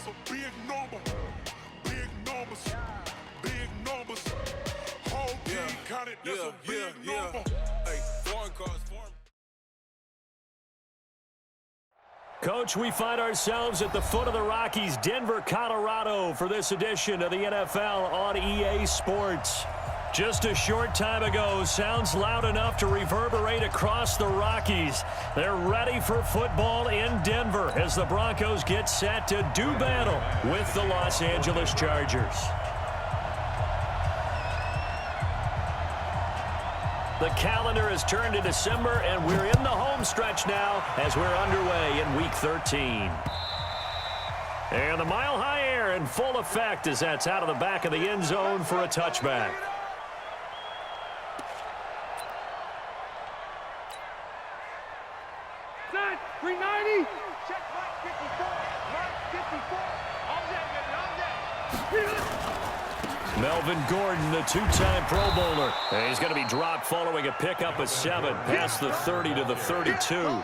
a big number. Big numbers. Big numbers. Whole team counted, that's a big number. Hey, foreign cars, foreign. Coach, we find ourselves at the foot of the Rockies, Denver, Colorado, for this edition of the NFL on EA Sports. Just a short time ago, sounds loud enough to reverberate across the Rockies. They're ready for football in Denver as the Broncos get set to do battle with the Los Angeles Chargers. The calendar has turned to December, and we're in the home stretch now as we're underway in Week 13. And the mile-high air in full effect as that's out of the back of the end zone for a touchback. Set, 390. Check Mike 54. Mike 54. On that. Melvin Gordon, the two-time Pro Bowler. And he's going to be dropped following a pickup of 7 past the 30 to the 32.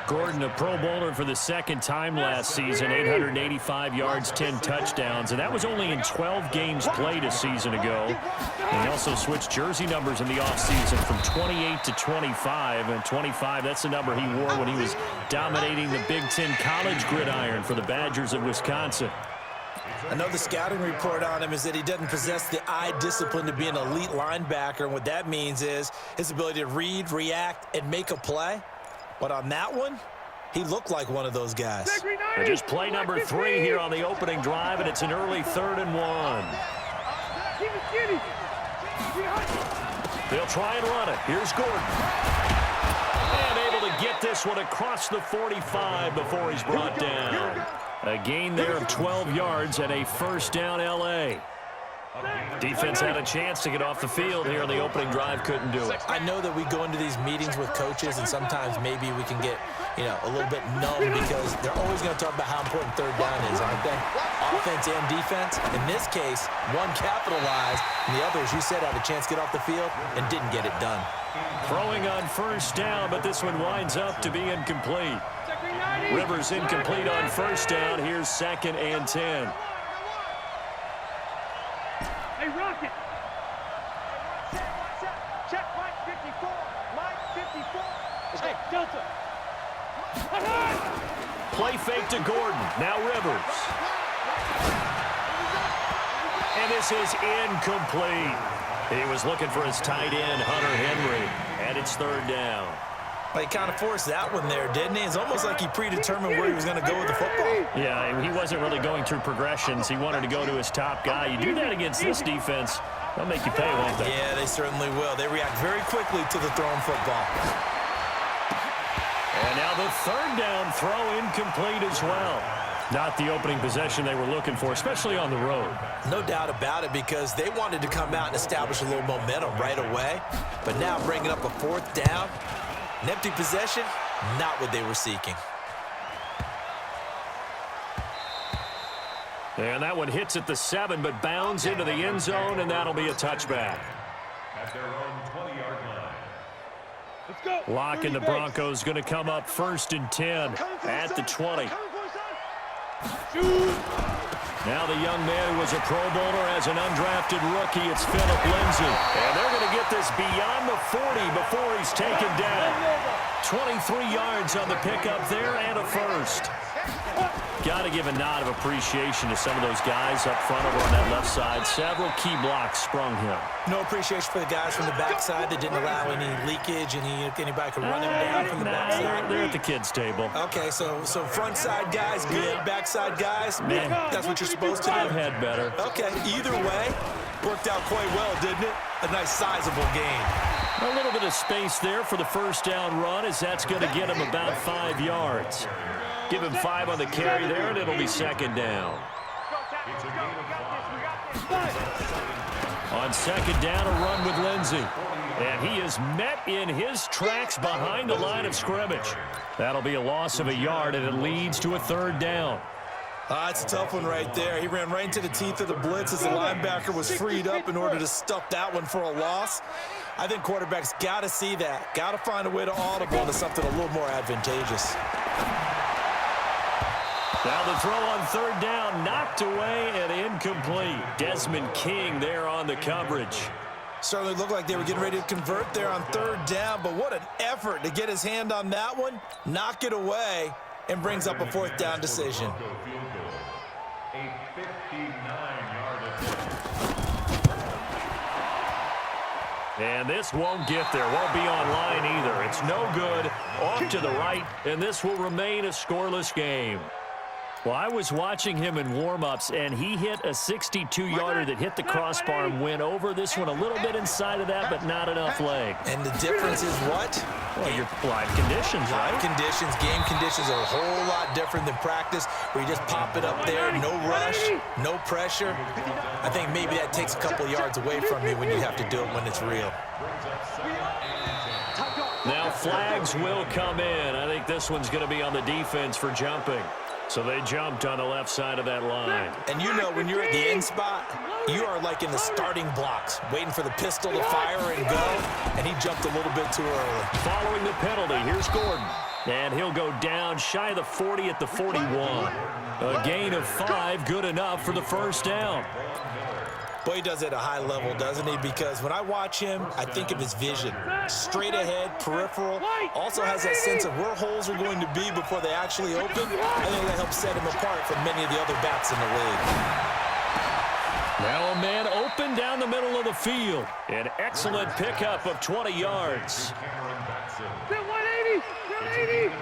Gordon, a Pro Bowler for the second time last season, 885 yards, 10 touchdowns, and that was only in 12 games played a season ago. And he also switched jersey numbers in the offseason from 28 to 25, and 25, that's the number he wore when he was dominating the Big Ten college gridiron for the Badgers of Wisconsin. I know the scouting report on him is that he doesn't possess the eye discipline to be an elite linebacker, and what that means is his ability to read, react, and make a play. But on that one, he looked like one of those guys. And just play number 3 here on the opening drive, and it's an early 3rd and 1. They'll try and run it. Here's Gordon. And able to get this one across the 45 before he's brought down. A gain there of 12 yards and a first down L.A. Defense had a chance to get off the field here on the opening drive, couldn't do it. I know that we go into these meetings with coaches, and sometimes maybe we can get, a little bit numb because they're always going to talk about how important third down is, aren't they? Offense and defense. In this case, one capitalized, and the other, as you said, had a chance to get off the field and didn't get it done. Throwing on first down, but this one winds up to be incomplete. Rivers incomplete on first down. Here's 2nd and 10. Hey, Rocket. Check Mike 54. Mike 54. Hey, Delta. Play fake to Gordon. Now Rivers. And this is incomplete. He was looking for his tight end, Hunter Henry, and it's 3rd down. Well, he kind of forced that one there, didn't he? It's almost like he predetermined where he was going to go with the football. Yeah, he wasn't really going through progressions. He wanted to go to his top guy. You do that against this defense, they'll make you pay, won't they? Yeah, they certainly will. They react very quickly to the thrown football. And now the 3rd down throw incomplete as well. Not the opening possession they were looking for, especially on the road. No doubt about it, because they wanted to come out and establish a little momentum right away. But now bringing up a 4th down, an empty possession, not what they were seeking. And that one hits at the 7, but bounds into the end zone, and that'll be a touchback. At their own 20-yard line. Let's go. Lock and the Broncos going to come up 1st and 10 at the 20. Now the young man who was a Pro Bowler as an undrafted rookie, it's Phillip Lindsay. And they're going to get this beyond the 40 before he's taken down. 23 yards on the pickup there and a first. Got to give a nod of appreciation to some of those guys up front over on that left side. Several key blocks sprung him. No appreciation for the guys from the backside that didn't allow any leakage, and anybody could run him down from the backside. They're at the kids' table. Okay, so front side guys good, backside guys, Man, that's what you're supposed to do. I've had better. Okay, either way, worked out quite well, didn't it? A nice sizable gain. A little bit of space there for the first down run, as that's going to get him about 5 yards. Give him 5 on the carry there, and it'll be 2nd down. On 2nd down, a run with Lindsay. And he is met in his tracks behind the line of scrimmage. That'll be a loss of a yard, and it leads to a 3rd down. It's a tough one right there. He ran right into the teeth of the blitz as the linebacker was freed up in order to stuff that one for a loss. I think quarterbacks got to see that. Got to find a way to audible into something a little more advantageous. Now the throw on third down, knocked away and incomplete. Desmond King there on the coverage. Certainly looked like they were getting ready to convert there on third down, but what an effort to get his hand on that one, knock it away, and brings up a fourth down decision. A 59-yard attempt. And this won't get there, won't be online either. It's no good, off to the right, and this will remain a scoreless game. Well, I was watching him in warm-ups, and he hit a 62-yarder that hit the crossbar and went over. This one a little bit inside of that, but not enough leg. And the difference is what? Well, your live conditions, right? Live conditions, game conditions are a whole lot different than practice, where you just pop it up there, no rush, no pressure. I think maybe that takes a couple yards away from you when you have to do it when it's real. Now flags will come in. I think this one's going to be on the defense for jumping. So they jumped on the left side of that line. And you know when you're at the end spot, you are like in the starting blocks, waiting for the pistol to fire and go, and he jumped a little bit too early. Following the penalty, here's Gordon. And he'll go down shy of the 40 at the 41. A gain of 5, good enough for the first down. Boy, he does it at a high level, doesn't he? Because when I watch him, I think of his vision. Straight ahead, peripheral. Also has that sense of where holes are going to be before they actually open. I think that helps set him apart from many of the other backs in the league. Now a man open down the middle of the field. An excellent pickup of 20 yards.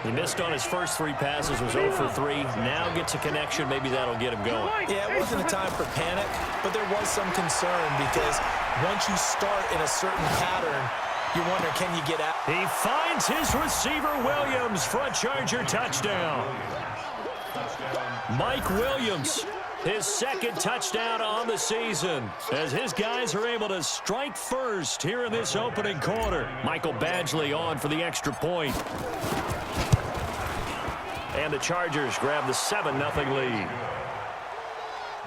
He missed on his first 3 passes, was 0 for 3. Now gets a connection. Maybe that'll get him going. Yeah, it wasn't a time for panic, but there was some concern because once you start in a certain pattern, you wonder, can you get out? He finds his receiver, Williams, for a Charger touchdown. Mike Williams, his second touchdown on the season, as his guys are able to strike first here in this opening quarter. Michael Badgley on for the extra point. And the Chargers grab the 7-0 lead.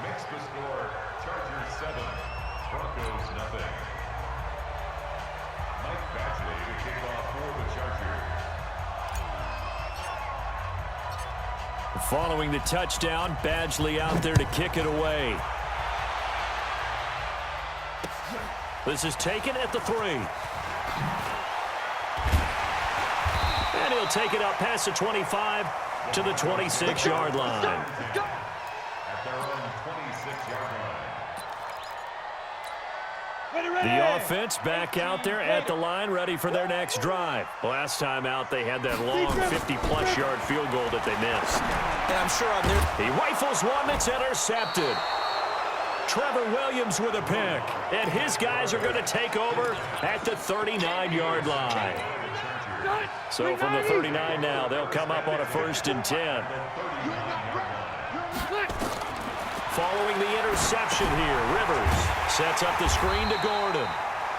Makes the score Chargers 7, Broncos 0. Mike Badgley to kick off for the Chargers. Following the touchdown, Badgley out there to kick it away. This is taken at the 3. And he'll take it up past the 25 to the 26-yard line. At their own 26-yard line. The offense back out there at the line, ready for their next drive. Last time out, they had that long 50-plus yard field goal that they missed. And I'm sure on their... He rifles one that's intercepted. Trevor Williams with a pick. And his guys are going to take over at the 39-yard line. So from the 39 now, they'll come up on a 1st and 10. Following the interception here, Rivers sets up the screen to Gordon.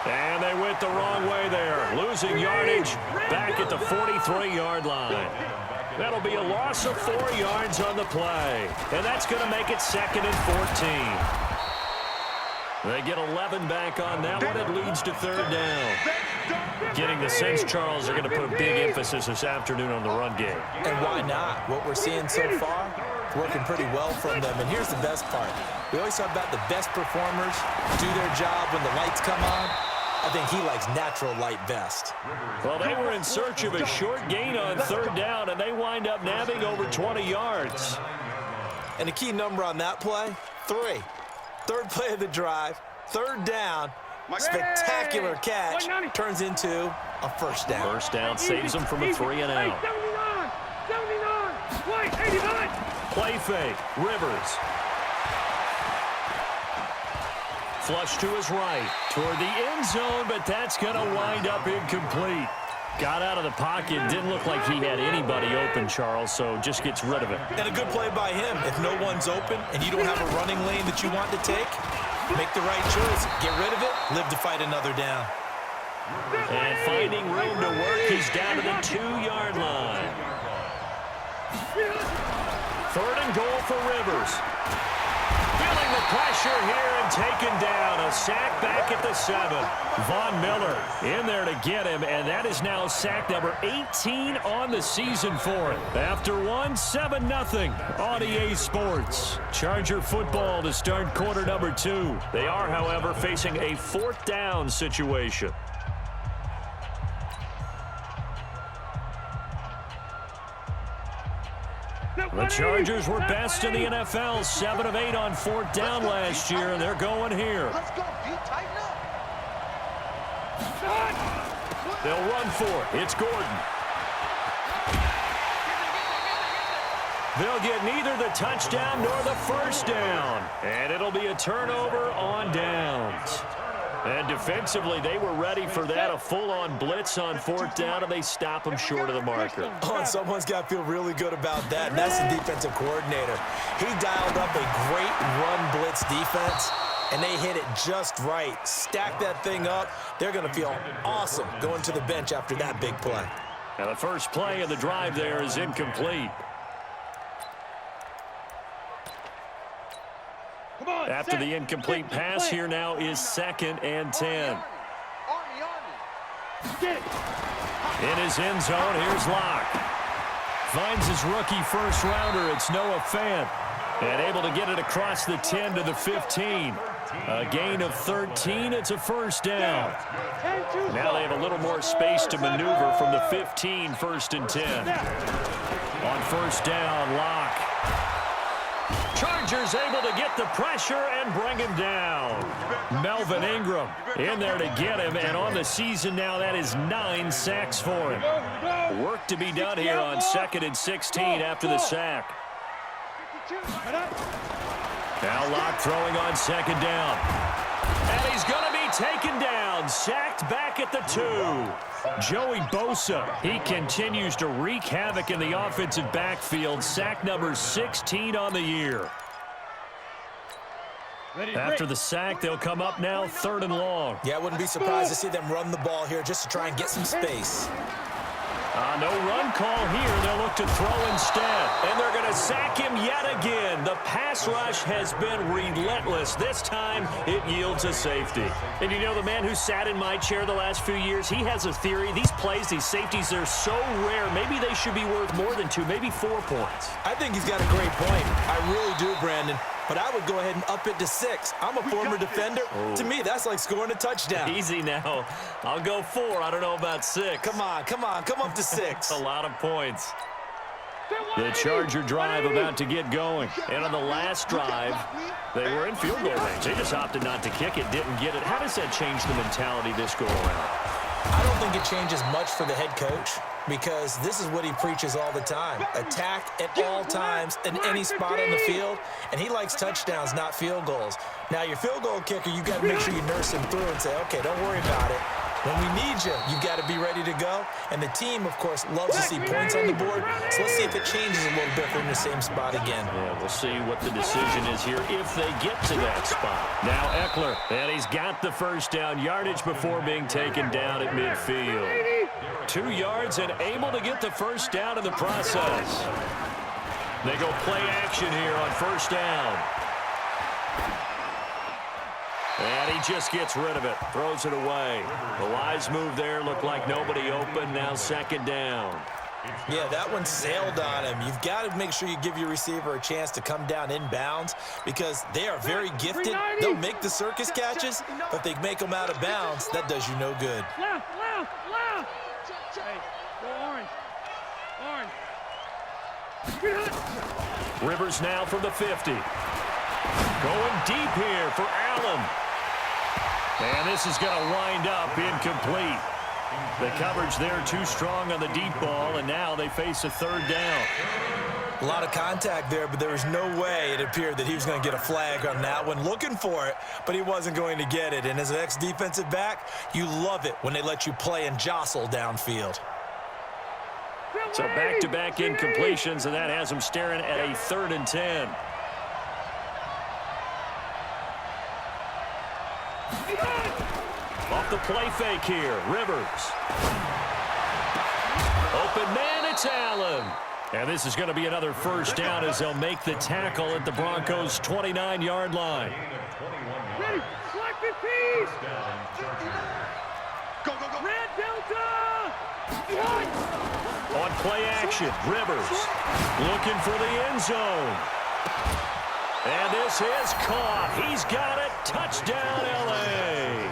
And they went the wrong way there, losing yardage back at the 43-yard line. That'll be a loss of 4 yards on the play. And that's going to make it 2nd and 14. They get 11 back on that one. It leads to 3rd down. Getting the sense, Charles, are going to put a big emphasis this afternoon on the run game. And why not? What we're seeing so far, working pretty well from them. And here's the best part. We always talk about the best performers do their job when the lights come on. I think he likes natural light best. Well, they were in search of a short gain on 3rd down, and they wind up nabbing over 20 yards. And the key number on that play, 3. 3rd play of the drive, 3rd down, spectacular catch, turns into a 1st down. 1st down saves them from a 3 and out. 89, Play fake, Rivers. Flush to his right, toward the end zone, but that's going to wind up incomplete. Got out of the pocket, didn't look like he had anybody open, Charles, so just gets rid of it. And a good play by him. If no one's open and you don't have a running lane that you want to take, make the right choice. Get rid of it, live to fight another down. And finding room to work, he's down to the 2-yard line. 3rd and goal for Rivers. Feeling the pressure here and taken down. A sack back at the 7. Von Miller in there to get him, and that is now sack number 18 on the season for him. After 7-0 on EA Sports. Charger football to start quarter number 2. They are, however, facing a 4th down situation. The Chargers were best in the NFL, 7 of 8 on 4th down last year, and they're going here. Let's go, B. Tighten up. They'll run for it. It's Gordon. They'll get neither the touchdown nor the first down, and it'll be a turnover on downs. And defensively, they were ready for that, a full-on blitz on 4th down, and they stop them short of the marker. Oh, and someone's got to feel really good about that, and that's the defensive coordinator. He dialed up a great run blitz defense, and they hit it just right. Stack that thing up. They're going to feel awesome going to the bench after that big play. And the first play of the drive there is incomplete. After the incomplete pass, here now is 2nd and 10. In his end zone, here's Locke. Finds his rookie first rounder. It's Noah Fant. And able to get it across the 10 to the 15. A gain of 13. It's a first down. Now they have a little more space to maneuver from the 15, 1st and 10. On first down, Locke. Chargers able to get the pressure and bring him down. Melvin Ingram in there to get him, and on the season now, that is 9 sacks for him. Work to be done here on 2nd and 16 after the sack. Now Locke throwing on 2nd down. And he's going to be taken down, sacked back at the 2. Joey Bosa, he continues to wreak havoc in the offensive backfield. Sack number 16 on the year. After the sack, they'll come up now 3rd and long. Yeah, I wouldn't be surprised to see them run the ball here just to try and get some space. No run call here. They'll look to throw instead. And they're going to sack him yet again. The pass rush has been relentless. This time, it yields a safety. And you know, the man who sat in my chair the last few years, he has a theory. These plays, these safeties, they're so rare. Maybe they should be worth more than 2, maybe 4 points. I think he's got a great point. I really do, Brandon. But I would go ahead and up it to 6. I'm a former defender. Oh. To me, that's like scoring a touchdown. Easy now. I'll go 4. I don't know about 6. Come on. Come up to 6. A lot of points. The Charger drive about to get going. And on the last drive, they were in field goal range. They just opted not to kick it, didn't get it. How does that change the mentality this go around? I don't think it changes much for the head coach, because this is what he preaches all the time. Attack at all times in any spot on the field, and he likes touchdowns, not field goals. Now, your field goal kicker, you've got to make sure you nurse him through and say, okay, don't worry about it. When we need you, you've got to be ready to go. And the team, of course, loves to see points on the board. So let's see if it changes a little bit if we're in the same spot again. Yeah, we'll see what the decision is here if they get to that spot. Now Eckler, and he's got the first down yardage before being taken down at midfield. 2 yards and able to get the first down in the process. They go play action here on first down. And he just gets rid of it, throws it away. The wise move there, looked like nobody open, now 2nd down. Yeah, that one sailed on him. You've got to make sure you give your receiver a chance to come down inbounds, because they are very gifted. They'll make the circus catches, but if they make them out of bounds, that does you no good. Left. Hey, go orange. Rivers now from the 50. Going deep here for Allen. And this is going to wind up incomplete. The coverage there too strong on the deep ball, and now they face a 3rd down. A lot of contact there, but there was no way it appeared that he was going to get a flag on that one. Looking for it, but he wasn't going to get it. And as an ex-defensive back, you love it when they let you play and jostle downfield. So back-to-back incompletions, and that has them staring at a 3rd and 10. Off the play fake here, Rivers. Open man, it's Allen. And this is going to be another first down as they'll make the tackle at the Broncos' 29-yard line. Ready, flag 15. Go, go, go. Red Delta. On play action, Rivers looking for the end zone. And this is caught. He's got it. Touchdown, L.A.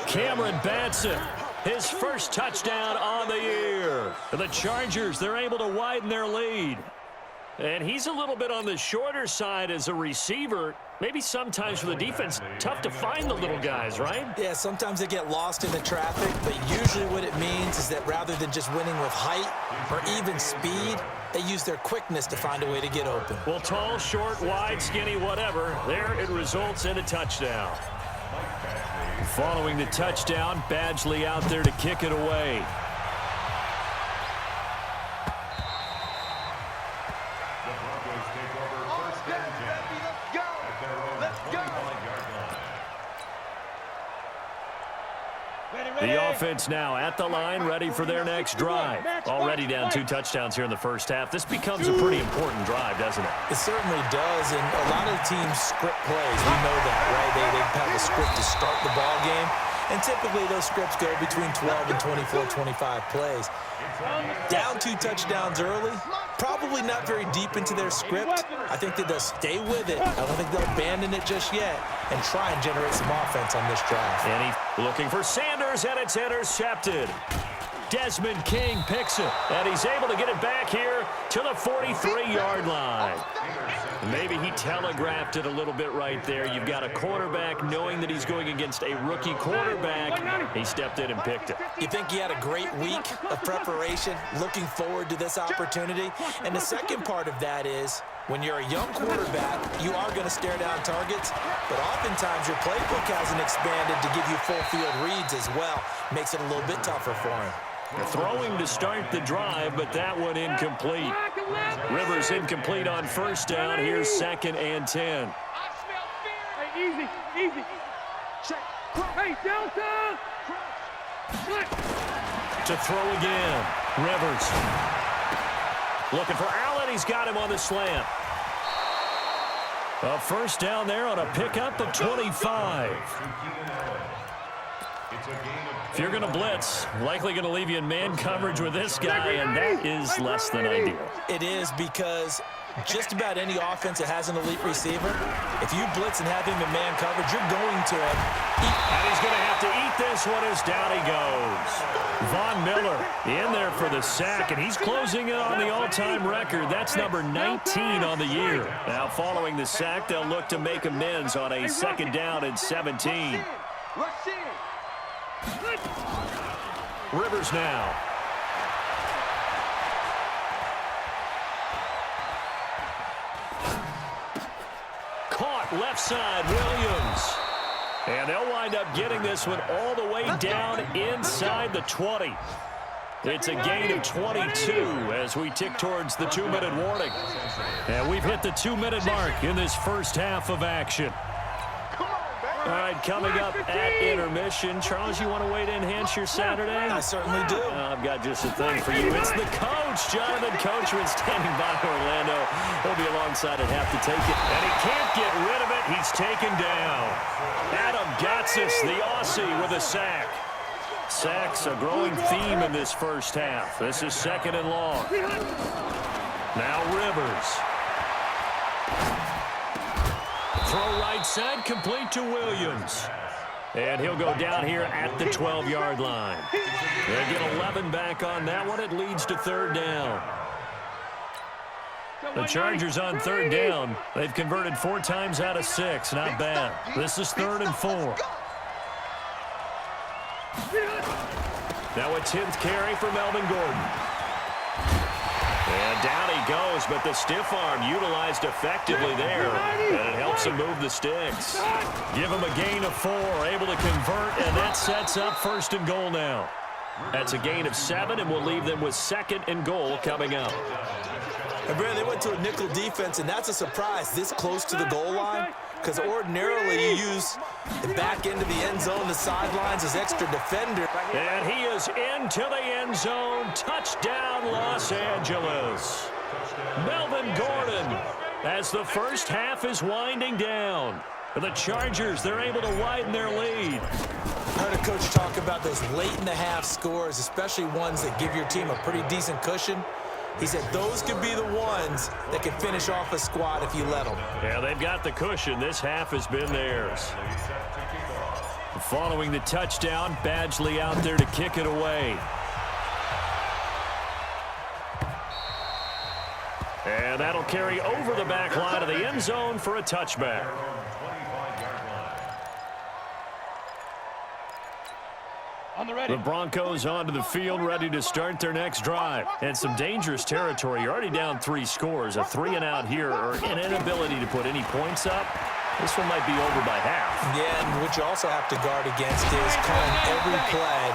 Cameron Batson, his first touchdown on the year. The Chargers, they're able to widen their lead. And he's a little bit on the shorter side as a receiver. Maybe sometimes for the defense, tough to find the little guys, right? Yeah, sometimes they get lost in the traffic, but usually what it means is that rather than just winning with height or even speed, they use their quickness to find a way to get open. Well, tall, short, wide, skinny, whatever, there it results in a touchdown. Following the touchdown, Badgley out there to kick it away. The Broncos take over first and 10 at their own 25-yard line. The offense now at the line, ready for their next drive. Already down 2 touchdowns here in the first half. This becomes a pretty important drive, doesn't it? It certainly does, and a lot of teams script plays. We know that, right? They have a script to start the ball game, and typically those scripts go between 12 and 24, 25 plays. Down 2 touchdowns early, probably not very deep into their script. I think that they'll stay with it. I don't think they'll abandon it just yet and try and generate some offense on this drive. And he's looking for Sanders, and it's intercepted. Desmond King picks it, and he's able to get it back here to the 43-yard line. Maybe he telegraphed it a little bit right there. You've got a quarterback knowing that he's going against a rookie quarterback. He stepped in and picked it. You think he had a great week of preparation, looking forward to this opportunity? And the second part of that is, when you're a young quarterback, you are going to stare down targets, but oftentimes your playbook hasn't expanded to give you full field reads as well. Makes it a little bit tougher for him. Throwing to start the drive, but that one incomplete. Rivers incomplete on first down. Here's 2nd and 10. Hey, easy, easy. Check. Hey, Delta. To throw again. Rivers. Looking for Allen. He's got him on the slant. A first down there on a pickup of 25. If you're going to blitz, likely going to leave you in man coverage with this guy, and that is less than ideal. It is, because just about any offense that has an elite receiver, if you blitz and have him in man coverage, you're going to eat. And he's going to have to eat this one as down he goes. Von Miller in there for the sack, and he's closing in on the all-time record. That's number 19 on the year. Now, following the sack, they'll look to make amends on a 2nd down and 17. Rivers now. Caught left side, Williams. And they'll wind up getting this one all the way down inside the 20. It's a gain of 22 as we tick towards the 2-minute warning. And we've hit the 2-minute mark in this first half of action. All right, coming up at intermission. Charles, you want to wait to enhance your Saturday? I certainly do. I've got just a thing for you. It's the coach, Jonathan Coachman, standing by Orlando. He'll be alongside and have to take it. And he can't get rid of it. He's taken down. Adam Gatsis, the Aussie, with a sack. Sacks, a growing theme in this first half. This is 2nd and long. Now Rivers. Throw right side, complete to Williams. And he'll go down here at the 12-yard line. They get 11 back on that one. It leads to 3rd down. The Chargers on 3rd down. They've converted 4 times out of 6. Not bad. This is 3rd and 4. Now a 10th carry for Melvin Gordon. And down he goes, but the stiff arm utilized effectively there. And it helps him move the sticks. Give him a gain of 4, able to convert, and that sets up 1st and goal now. That's a gain of 7, and we'll leave them with 2nd and goal coming up. And Brad, they went to a nickel defense, and that's a surprise this close to the goal line, because ordinarily you use the back end of the end zone, the sidelines as extra defender. And he is into the end zone. Touchdown, Los Angeles. Melvin Gordon, as the first half is winding down. The Chargers, they're able to widen their lead. I heard a coach talk about those late-in-the-half scores, especially ones that give your team a pretty decent cushion. He said those could be the ones that can finish off a squad if you let them. Yeah, they've got the cushion. This half has been theirs. Following the touchdown, Badgley out there to kick it away. And that'll carry over the back line of the end zone for a touchback. The Broncos onto the field, ready to start their next drive. And some dangerous territory. You're already down 3 scores. A 3-and-out here, or an inability to put any points up. This one might be over by half. Yeah, and what you also have to guard against is calling every play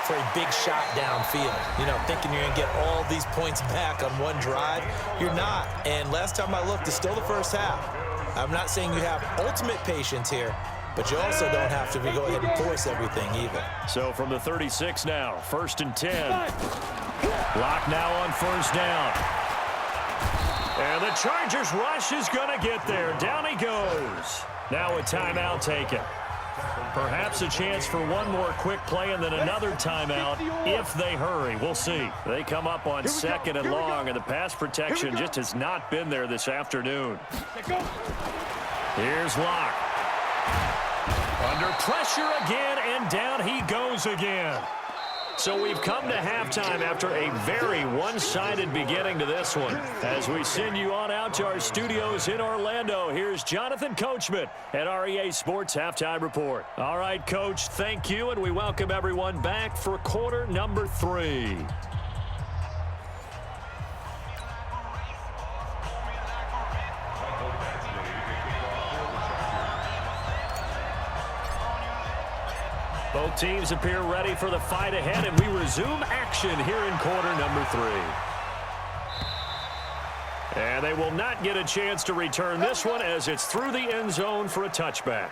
for a big shot downfield. You know, thinking you're going to get all these points back on one drive. You're not. And last time I looked, it's still the first half. I'm not saying you have ultimate patience here, but you also don't have to go ahead and force everything either. So from the 36 now, 1st and 10. Lock now on 1st down. And the Chargers rush is going to get there. Down he goes. Now a timeout taken. Perhaps a chance for one more quick play and then another timeout if they hurry. We'll see. They come up on 2nd and long, and the pass protection just has not been there this afternoon. Here's Locke. Under pressure again, and down he goes again. So we've come to halftime after a very one-sided beginning to this one. As we send you on out to our studios in Orlando, here's Jonathan Coachman at REA Sports Halftime Report. All right, Coach, thank you, and we welcome everyone back for quarter number 3. Both teams appear ready for the fight ahead, and we resume action here in quarter number 3. And they will not get a chance to return this one as it's through the end zone for a touchback.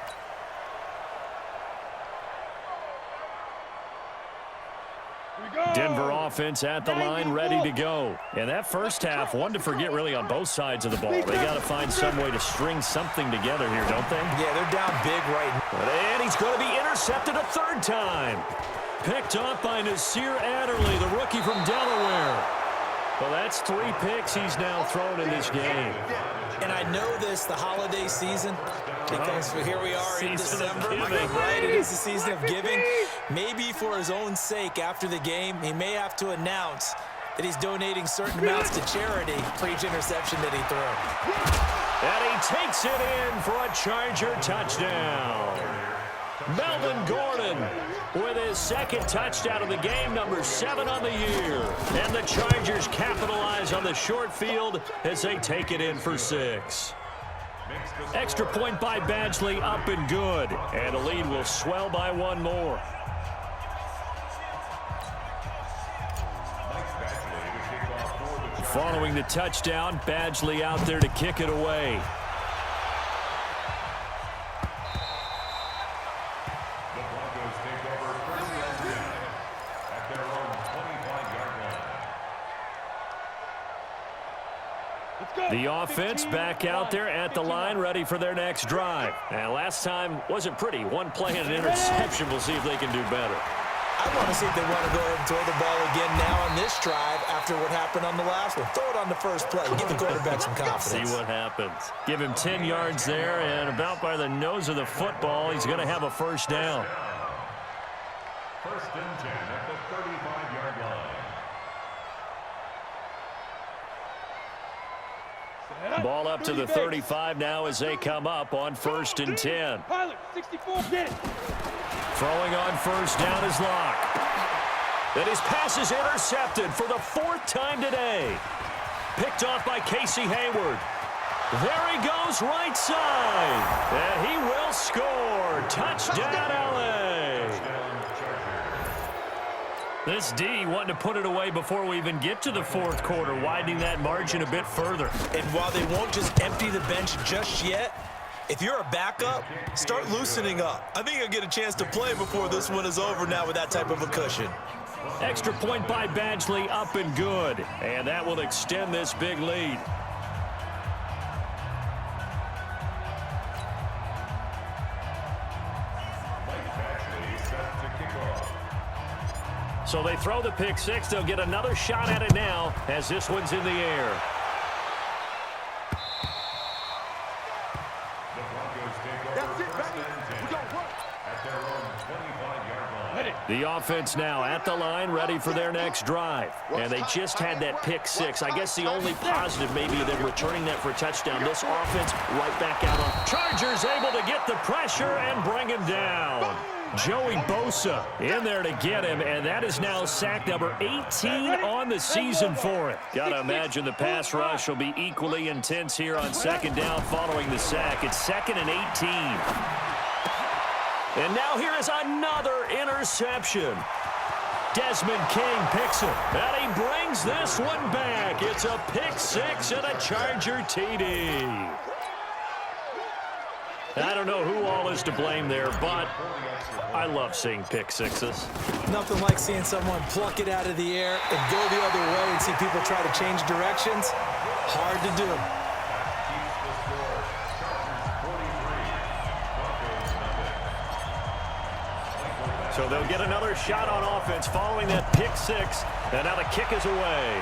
Denver offense at the line, ready to go. And that first half, one to forget really on both sides of the ball. They got to find some way to string something together here, don't they? Yeah, they're down big right now. And he's going to be intercepted a 3rd time. Picked off by Nasir Adderley, the rookie from Delaware. Well, that's 3 picks he's now thrown in this game. And I know this, the holiday season, because here we are in December, right? It is the season of giving. Maybe for his own sake, after the game, he may have to announce that he's donating certain amounts to charity for each interception that he threw. And he takes it in for a Charger touchdown. Melvin Gordon with his 2nd touchdown of the game, number 7 on the year. And the Chargers capitalize on the short field as they take it in for 6. Extra point by Badgley, up and good. And the lead will swell by 1 more. Following the touchdown, Badgley out there to kick it away. The Broncos take over 1st and 10 at their own 25-yard line. The offense back out there at the line, ready for their next drive. And last time wasn't pretty. 1 play and an interception. We'll see if they can do better. I want to see if they want to go ahead and throw the ball again now on this drive after what happened on the last one. Throw it on the first play. Give the quarterback some confidence. See what happens. Give him 10 yards there, and about by the nose of the football, he's going to have a 1st down. 1st and 10 at the 35-yard line. Ball up to the 35 now as they come up on 1st and 10. Pilot, 64, get it. Throwing on 1st down is Locke. And his pass is intercepted for the 4th time today. Picked off by Casey Hayward. There he goes, right side. And he will score. Touchdown, LA. This D wanting to put it away before we even get to the 4th quarter, widening that margin a bit further. And while they won't just empty the bench just yet, if you're a backup, start loosening up. I think you'll get a chance to play before this one is over now with that type of a cushion. Extra point by Badgley, up and good. And that will extend this big lead. So they throw the pick six. They'll get another shot at it now as this one's in the air. The Broncos take over first and 10 at their own 25-yard line. The offense now at the line, ready for their next drive. And they just had that pick six. I guess the only positive maybe they're returning that for a touchdown. This offense right back out on. Chargers able to get the pressure and bring him down. Joey Bosa in there to get him, and that is now sack number 18 on the season for him. Got to imagine the pass rush will be equally intense here on second down following the sack. It's 2nd and 18. And now here is another interception. Desmond King picks it, and he brings this one back. It's a pick six and a Charger TD. I don't know who all is to blame there, but I love seeing pick sixes. Nothing like seeing someone pluck it out of the air and go the other way and see people try to change directions. Hard to do. So they'll get another shot on offense following that pick six, and now the kick is away.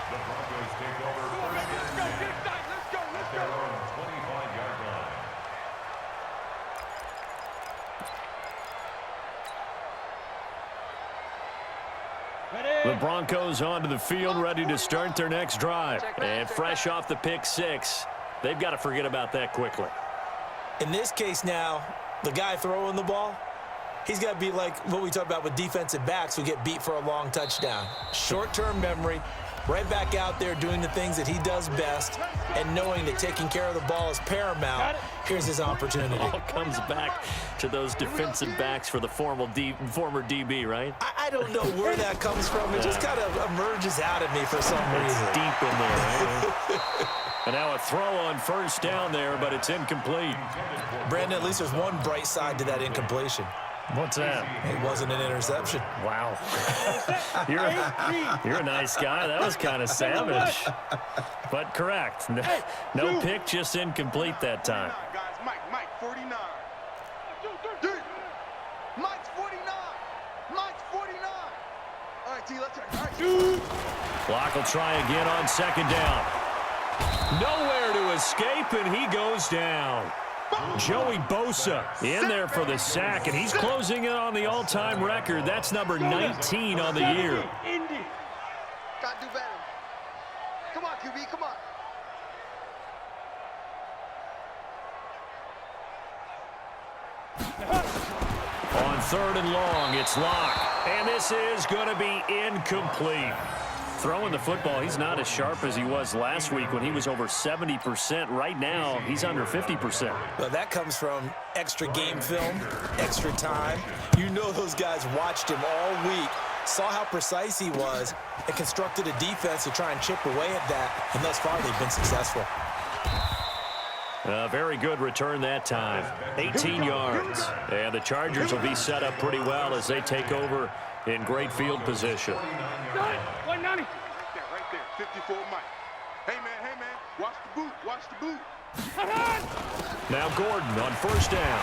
The Broncos take over first and 10 at their own 25-yard line. The Broncos onto the field, ready to start their next drive. And fresh off the pick six, they've got to forget about that quickly. In this case now, the guy throwing the ball, he's got to be like what we talk about with defensive backs who get beat for a long touchdown. Short-term memory, right back out there doing the things that he does best, and knowing that taking care of the ball is paramount. Here's his opportunity. It all comes back to those defensive backs for the former DB, right? I don't know where that comes from. It just kind of emerges out of me for some reason. It's deep in there, right? And now a throw on first down there, but it's incomplete. Brandon, at least there's one bright side to that incompletion. What's that? It wasn't an interception. Wow. You're a nice guy. That was kind of savage. But correct. No pick, just incomplete that time. Guys, Mike, 49. Mike's 49. Mike's 49. All right, T, let's try. All right. Clock will try again on second down. Nowhere to escape, and he goes down. Joey Bosa in there for the sack, and he's closing in on the all-time record. That's number 19 on the year. Gotta do better. Come on, QB, come on. On 3rd and long, it's locked, and this is going to be incomplete. Throwing the football, he's not as sharp as he was last week when he was over 70%. Right now, he's under 50%. Well, that comes from extra game film, extra time. You know those guys watched him all week, saw how precise he was, and constructed a defense to try and chip away at that, and thus far they've been successful. A very good return that time. 18 yards. And the Chargers will be set up pretty well as they take over in great field position. 190. Right there, 54 Mike. Hey, man, watch the boot. Now Gordon on first down.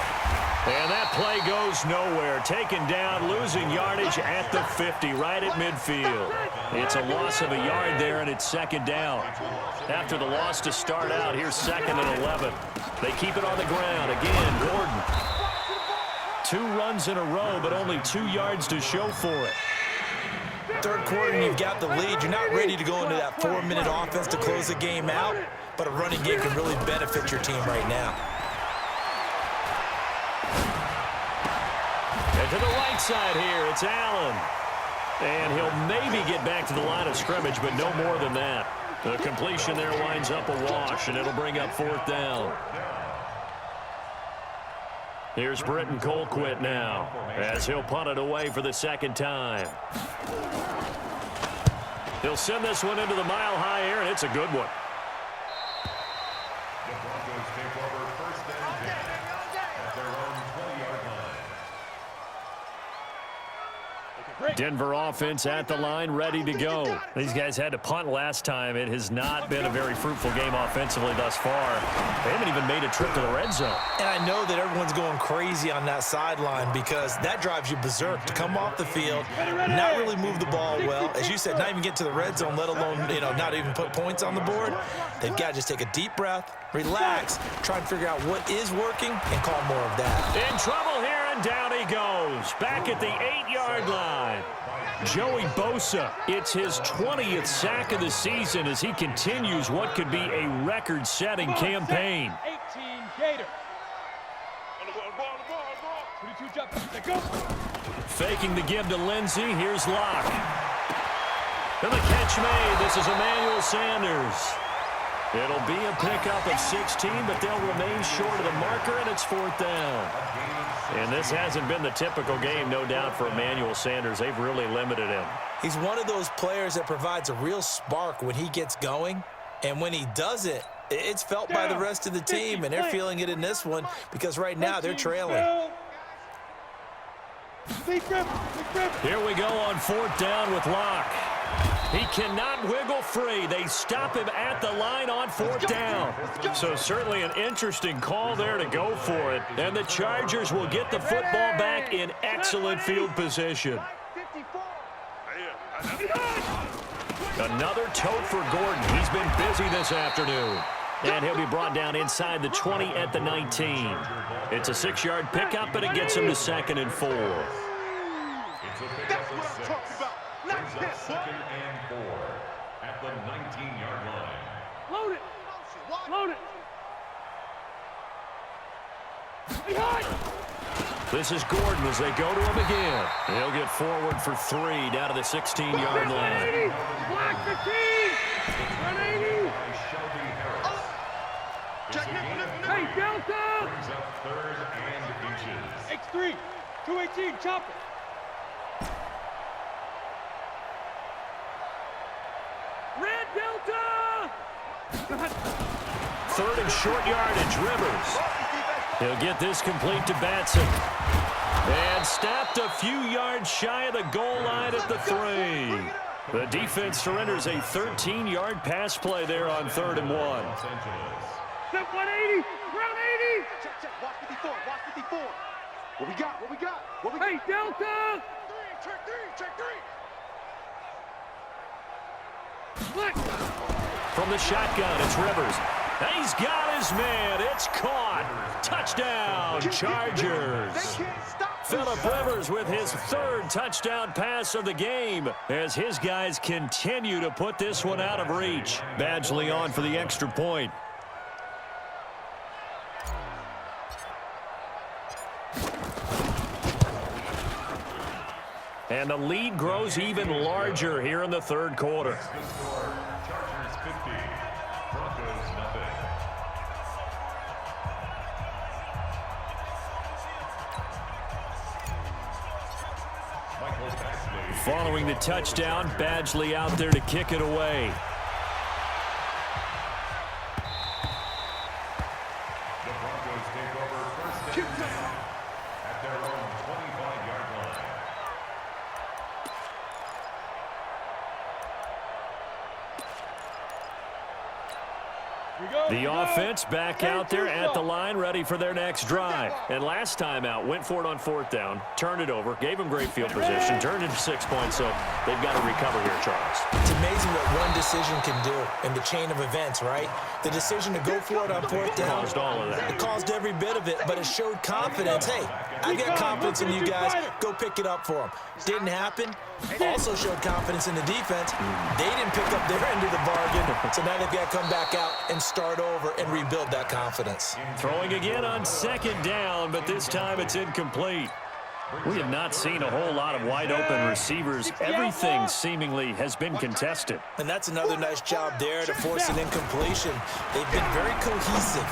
And that play goes nowhere. Taken down, losing yardage at the 50, right at midfield. It's a loss of a yard there, and it's second down. After the loss to start out, here's 2nd and 11. They keep it on the ground. Again, Gordon. 2 runs in a row, but only 2 yards to show for it. Third quarter, and you've got the lead. You're not ready to go into that 4-minute offense to close the game out, but a running game can really benefit your team right now. And to the right side here, it's Allen. And he'll maybe get back to the line of scrimmage, but no more than that. The completion there winds up a wash, and it'll bring up 4th down. Here's Britton Colquitt now, as he'll punt it away for the 2nd time. He'll send this one into the mile-high air, and it's a good one. The Broncos take over first and 10 at their own 20-yard line. Denver offense at the line, ready to go. These guys had to punt last time. It has not been a very fruitful game offensively thus far. They haven't even made a trip to the red zone. And I know that everyone's going crazy on that sideline because that drives you berserk to come off the field, not really move the ball well. As you said, not even get to the red zone, let alone, not even put points on the board. They've got to just take a deep breath, relax, try and figure out what is working, and call more of that. In trouble here, and down he goes. Back at the 8-yard line. Joey Bosa, it's his 20th sack of the season as he continues what could be a record-setting campaign. 18 Gator. On the ball. 22 jump. They go. Faking the give to Lindsey. Here's Locke. And the catch made. This is Emmanuel Sanders. It'll be a pickup of 16, but they'll remain short of the marker, and it's 4th down. And this hasn't been the typical game, no doubt, for Emmanuel Sanders. They've really limited him. He's one of those players that provides a real spark when he gets going, and when he does it, it's felt by the rest of the team, and they're feeling it in this one because right now they're trailing. Here we go on 4th down with Locke. He cannot wiggle free. They stop him at the line on 4th down. So certainly an interesting call there to go for it. And the Chargers will get the football back in excellent field position. Another tote for Gordon. He's been busy this afternoon. And he'll be brought down inside the 20 at the 19. It's a 6-yard pickup, and it gets him to 2nd and 4. That's what I'm talking about. Not this. 2nd and 4 at the 19-yard line. Load it. Load it. Behind. This is Gordon as they go to him again. He'll get forward for 3 down to the 16-yard line. Black 15. 180. Hey, Delta. Brings up 3rd and inches. X3. 218. Chop it. Red Delta! 3rd and short yardage, Rivers. He'll get this complete to Batson. And stopped a few yards shy of the goal line at the 3. The defense surrenders a 13-yard pass play there on 3rd and 1. Step 180! Round 80! Check. Watch 54. Watch 54. What we got? What we got? What we got? Hey, Delta! Check 3. Split! From the shotgun, it's Rivers. He's got his man. It's caught. Touchdown, Chargers. Phillip Rivers with his 3rd touchdown pass of the game as his guys continue to put this one out of reach. Badgley on for the extra point. And the lead grows even larger here in the 3rd quarter. Chargers 50, Broncos nothing. Following the touchdown, Badgley out there to kick it away. The Broncos take over 1st and 10 at their own 25-yard line. The offense back out there at the line, ready for their next drive. And last time out, went for it on 4th down, turned it over, gave them great field position, turned into 6 points, so they've got to recover here, Charles. It's amazing what one decision can do in the chain of events, right? The decision to go for it on 4th down. Caused all of that. It caused every bit of it, but it showed confidence. Hey, I got confidence in you guys. Go pick it up for them. Didn't happen. Also showed confidence in the defense. They didn't pick up their end of the bargain, so now they've got to come back out and start over and rebuild that confidence. Throwing again on 2nd down, but this time it's incomplete. We have not seen a whole lot of wide-open receivers. Everything seemingly has been contested. And that's another nice job there to force an incompletion. They've been very cohesive,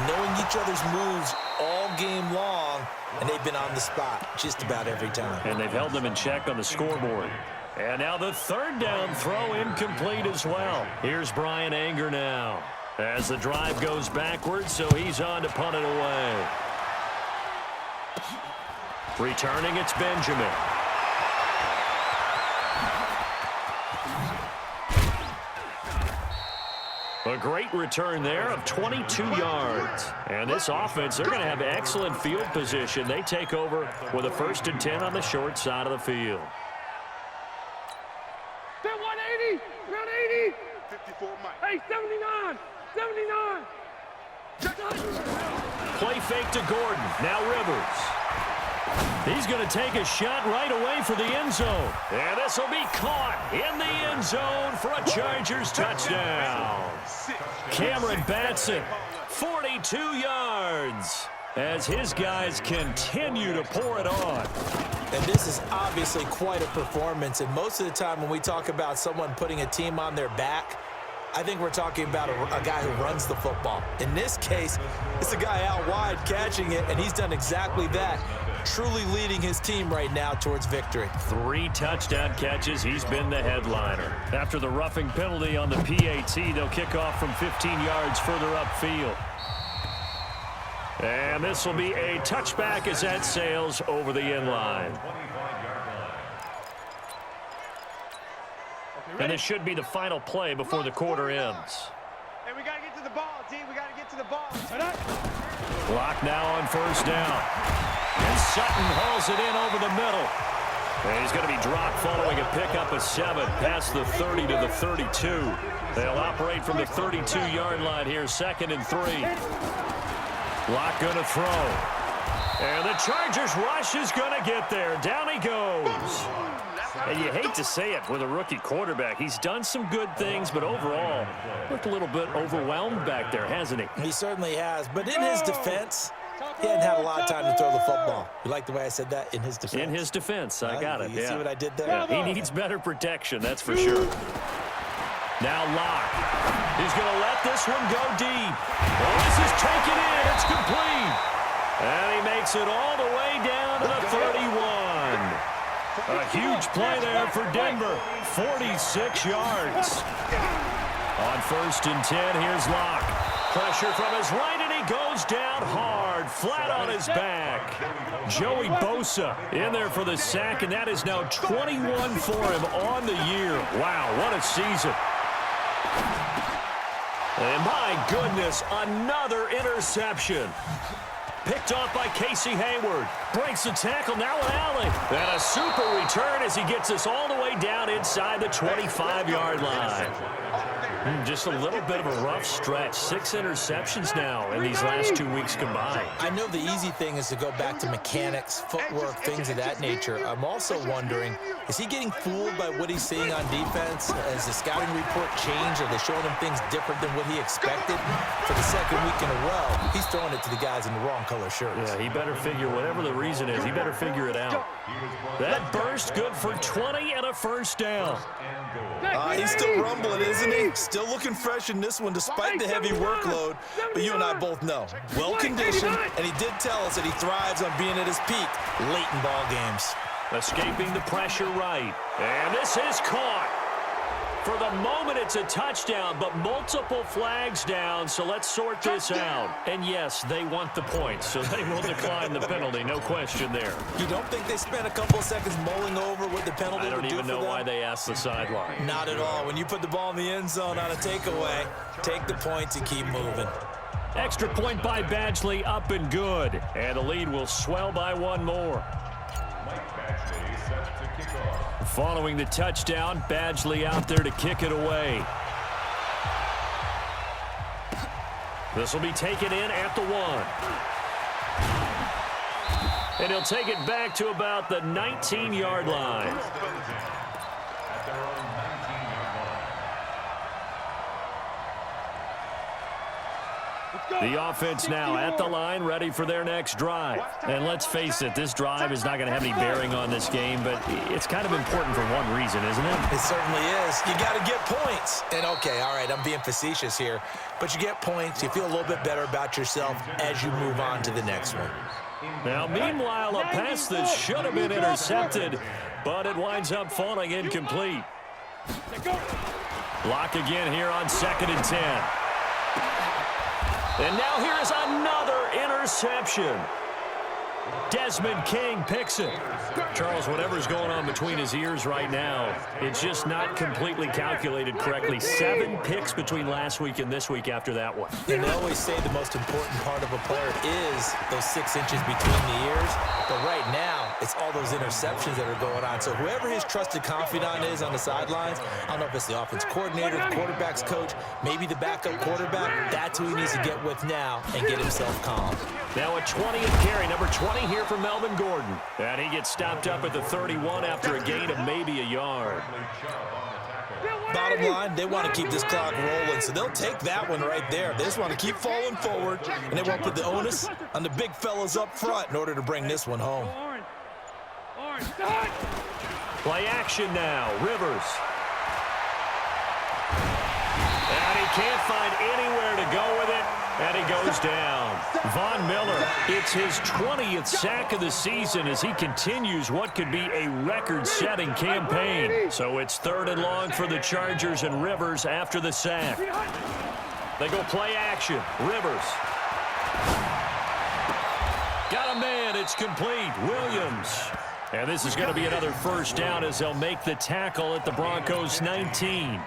knowing each other's moves all game long, and they've been on the spot just about every time. And they've held them in check on the scoreboard. And now the 3rd down throw incomplete as well. Here's Brian Anger now as the drive goes backwards, so he's on to punt it away. Returning, it's Benjamin. A great return there of 22 yards. And this offense, they're going to have excellent field position. They take over with a 1st and 10 on the short side of the field. They're 180. Around 80. 54 Mike. Hey, 79. 79. Play fake to Gordon. Now Rivers. He's going to take a shot right away for the end zone. And this will be caught in the end zone for a Chargers touchdown. Cameron Batson, 42 yards, as his guys continue to pour it on. And this is obviously quite a performance. And most of the time when we talk about someone putting a team on their back, I think we're talking about a guy who runs the football. In this case, it's a guy out wide catching it, and he's done exactly that, truly leading his team right now towards victory. 3 touchdown catches. He's been the headliner. After the roughing penalty on the PAT, they'll kick off from 15 yards further upfield. And this will be a touchback as that sails over the end line. And this should be the final play before the quarter ends. Hey, we got to get to the ball, team. We got to get to the ball. Clock now on 1st down. And Sutton hauls it in over the middle. And he's going to be dropped following a pickup of 7 past the 30 to the 32. They'll operate from the 32-yard line here, 2nd and 3. Lock going to throw. And the Chargers rush is going to get there. Down he goes. And you hate to say it with a rookie quarterback. He's done some good things, but overall, looked a little bit overwhelmed back there, hasn't he? He certainly has. But in his defense, he hadn't had a lot of time to throw the football. You like the way I said that? In his defense. In his defense. I got it. You see what I did there? Yeah, he needs better protection, that's for sure. Now Locke. He's going to let this one go deep. Well, this is taken in. It's complete. And he makes it all the way down to the 31. A huge play there for Denver. 46 yards. On 1st and 10, here's Locke. Pressure from his right, and he goes down hard, flat on his back. Joey Bosa in there for the sack, and that is now 21 for him on the year. Wow, what a season. And my goodness, another interception. Picked off by Casey Hayward. Breaks the tackle, now an alley. And a super return as he gets us all the way down inside the 25-yard line. Just a little bit of a rough stretch. 6 interceptions now in these last 2 weeks combined. I know the easy thing is to go back to mechanics, footwork, things of that nature. I'm also wondering, is he getting fooled by what he's seeing on defense? Has the scouting report changed? Are they showing him things different than what he expected? For the 2nd week in a row, he's throwing it to the guys in the wrong color shirts. Yeah, he better figure, whatever the reason is, he better figure it out. That burst good for 20 and a 1st down. He's still rumbling, isn't he? Still looking fresh in this one despite the heavy workload. But you and I both know, well-conditioned, and he did tell us that he thrives on being at his peak late in ball games. Escaping the pressure right. And this is caught. For the moment, it's a touchdown, but multiple flags down, so let's sort this out. And yes, they want the points, so they will decline the penalty, no question there. You don't think they spent a couple of seconds mulling over what the penalty would do for them? I don't even know why they asked the sideline. Not at all. When you put the ball in the end zone on a takeaway, take the points and keep moving. Extra point by Badgley, up and good. And the lead will swell by 1 more. Following the touchdown, Badgley out there to kick it away. This will be taken in at the 1. And he'll take it back to about the 19-yard line. The offense now at the line, ready for their next drive. And let's face it, this drive is not going to have any bearing on this game, but it's kind of important for one reason, isn't it? It certainly is. You got to get points. And okay, all right, I'm being facetious here, but you get points, you feel a little bit better about yourself as you move on to the next one. Now, meanwhile, a pass that should have been intercepted, but it winds up falling incomplete. Block again here on 2nd and 10. And now here is another interception. Desmond King picks it. Charles, whatever's going on between his ears right now, it's just not completely calculated correctly. 7 picks between last week and this week after that one. And they always say the most important part of a player is those 6 inches between the ears. But right now, it's all those interceptions that are going on. So whoever his trusted confidant is on the sidelines, I don't know if it's the offense coordinator, the quarterback's coach, maybe the backup quarterback, that's who he needs to get with now and get himself calm. Now a 20th carry, number 20 here for Melvin Gordon. And he gets stopped up at the 31 after a gain of maybe a yard. Bottom line, they want to keep this clock rolling, so they'll take that one right there. They just want to keep falling forward, and they won't put the onus on the big fellas up front in order to bring this one home. Play action now, Rivers. And he can't find anywhere to go with it, and he goes down. Von Miller, it's his 20th sack of the season as he continues what could be a record-setting campaign. So it's 3rd and long for the Chargers and Rivers after the sack. They go play action. Rivers. Got a man. It's complete. Williams. And this is going to be another first down as they'll make the tackle at the Broncos 19.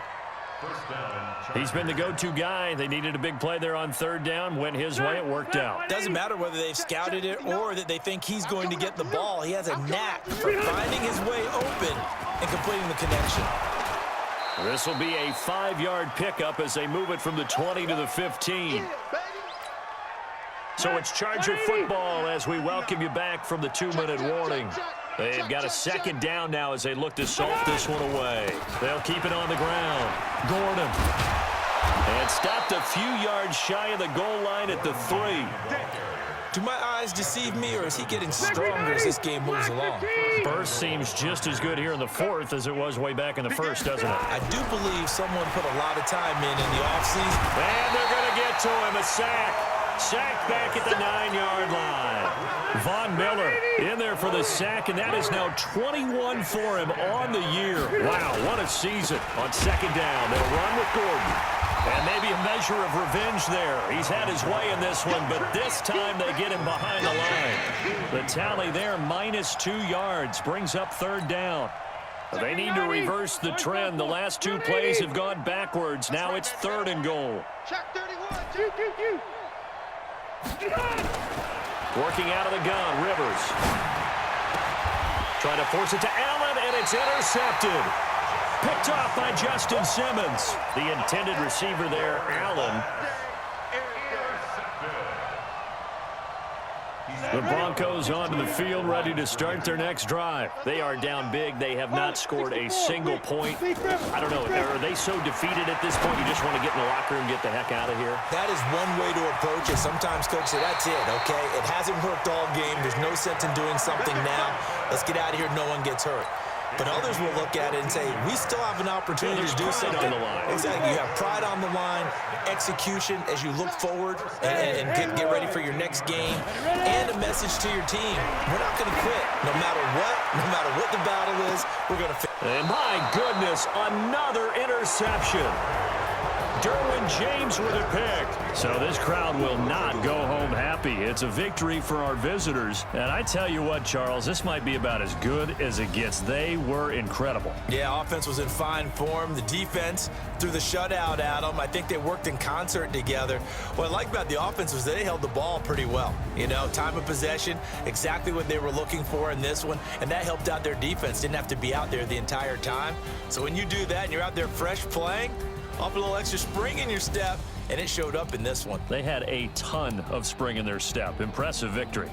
He's been the go-to guy. They needed a big play there on 3rd down. Went his way. It worked out. Doesn't matter whether they've scouted it or that they think he's going to get the ball. He has a knack for finding his way open and completing the connection. This will be a 5-yard pickup as they move it from the 20 to the 15. So it's Charger football as we welcome you back from the 2-minute warning. They've got a 2nd down now as they look to salt this one away. They'll keep it on the ground. Gordon. And stopped a few yards shy of the goal line at the 3. Do my eyes deceive me, or is he getting stronger as this game moves along? Burst seems just as good here in the 4th as it was way back in the 1st, doesn't it? I do believe someone put a lot of time in the offseason. And they're going to get to him. A sack. Sacked back at the 9-yard line. Von Miller in there for the sack, and that is now 21 for him on the year. Wow, what a season on 2nd down. They'll run with Gordon. And maybe a measure of revenge there. He's had his way in this one, but this time they get him behind the line. The tally there, -2 yards, brings up 3rd down. They need to reverse the trend. The last 2 plays have gone backwards. Now it's 3rd and goal. Working out of the gun, Rivers. Trying to force it to Allen, and it's intercepted. Picked off by Justin Simmons. The intended receiver there, Allen. The Broncos onto the field, ready to start their next drive. They are down big. They have not scored a single point. I don't know. Are they so defeated at this point you just want to get in the locker room and get the heck out of here? That is one way to approach it. Sometimes coaches say, that's it, okay? It hasn't worked all game. There's no sense in doing something now. Let's get out of here. No one gets hurt. But others will look at it and say, we still have an opportunity to do something. On the line. Exactly. You have pride on the line, execution as you look forward and get ready for your next game, and a message to your team. We're not going to quit. No matter what the battle is, we're going to finish. And my goodness, another interception. Derwin James with a pick. So this crowd will not go home happy. It's a victory for our visitors. And I tell you what, Charles, this might be about as good as it gets. They were incredible. Yeah, offense was in fine form. The defense threw the shutout at them. I think they worked in concert together. What I like about the offense was they held the ball pretty well. You know, time of possession, exactly what they were looking for in this one. And that helped out their defense. Didn't have to be out there the entire time. So when you do that and you're out there fresh playing, off a little extra spring in your step, and it showed up in this one. They had a ton of spring in their step. Impressive victory.